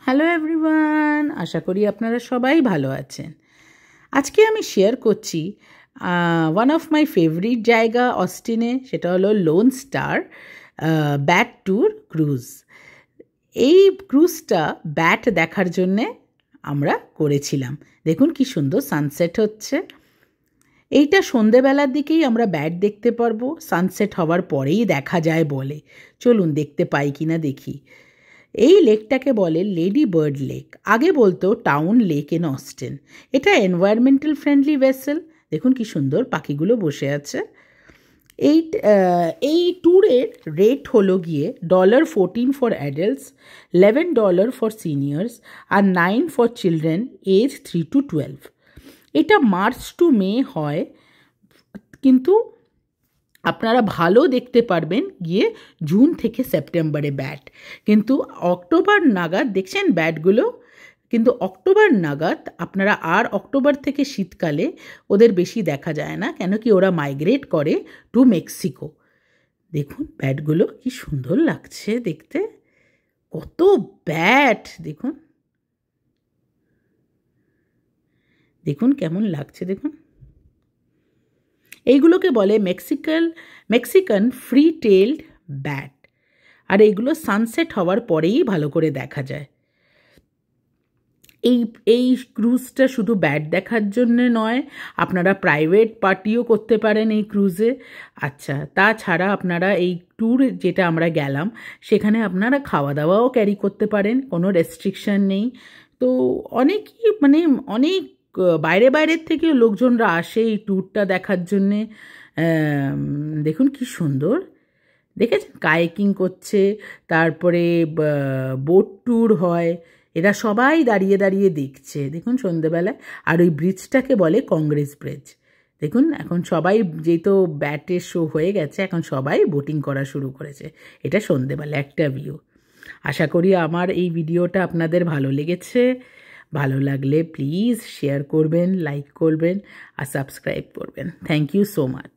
Hello everyone, আশা করি আপনারা সবাই ভালো আছেন। আজকে আমি শেয়ার করছি ওয়ান অফ মাই ফেভারিট জায়গা অস্টিনে, সেটা হলো lone star bat tour cruise. এই ক্রুজটা ব্যাট দেখার জন্যে আমরা করেছিলাম। দেখুন কি সুন্দর সানসেট হচ্ছে। এইটা সন্ধেবেলার দিকেই আমরা ব্যাট দেখতে পারবো, সানসেট হওয়ার পরেই দেখা যায় বলে। চলুন দেখতে পাই কিনা দেখি। এই লেকটাকে বলে লেডি বার্ড লেক, আগে বলতো টাউন লেক ইন অস্টিন। এটা এনভায়রনমেন্টাল ফ্রেন্ডলি ভেসেল। দেখুন কি সুন্দর পাখিগুলো বসে আছে। এই ট্যুরের রেট হলো গিয়ে $14 ফর অ্যাডাল্টস, $11 ফর সিনিয়র্স আর $9 ফর চিলড্রেন এজ 3 to 12। এটা মার্চ টু মে হয়, কিন্তু আপনারা ভালো দেখতে পারবেন গিয়ে জুন থেকে সেপ্টেম্বরে ব্যাট। কিন্তু অক্টোবর নাগাদ দেখছেন ব্যাটগুলো, কিন্তু অক্টোবর নাগাদ আপনারা, আর অক্টোবর থেকে শীতকালে ওদের বেশি দেখা যায় না, কেন কি ওরা মাইগ্রেট করে টু মেক্সিকো। দেখুন ব্যাটগুলো কি সুন্দর লাগছে দেখতে, কত ব্যাট দেখুন, দেখুন কেমন লাগছে দেখুন। এইগুলোকে বলে মেক্সিকান ফ্রি টেইলড ব্যাট, আর এইগুলো সানসেট হওয়ার পরেই ভালো করে দেখা যায়। এই ক্রুজটা শুধু ব্যাট দেখার জন্যে নয়, আপনারা প্রাইভেট পার্টিও করতে পারেন এই ক্রুজে। আচ্ছা, তাছাড়া আপনারা এই ট্যুর যেটা আমরা গেলাম সেখানে আপনারা খাওয়া দাওয়াও ক্যারি করতে পারেন, কোনো রেস্ট্রিকশান নেই। তো অনেকই অনেক বাইরের থেকেও লোকজনরা আসে এই ট্যুরটা দেখার জন্যে। দেখুন কি সুন্দর, দেখেছেন কায়াকিং করছে, তারপরে বোট ট্যুর হয়, এরা সবাই দাঁড়িয়ে দাঁড়িয়ে দেখছে দেখুন সন্ধেবেলায়। আর ওই ব্রিজটাকে বলে কংগ্রেস ব্রিজ। দেখুন এখন সবাই, যেহেতু ব্যাটের শো হয়ে গেছে, এখন সবাই বোটিং করা শুরু করেছে। এটা সন্ধেবেলা একটা ভিউ। আশা করি আমার এই ভিডিওটা আপনাদের ভালো লেগেছে। ভালো লাগলে প্লিজ শেয়ার করবেন, লাইক করবেন আর সাবস্ক্রাইব করবেন। Thank you so much.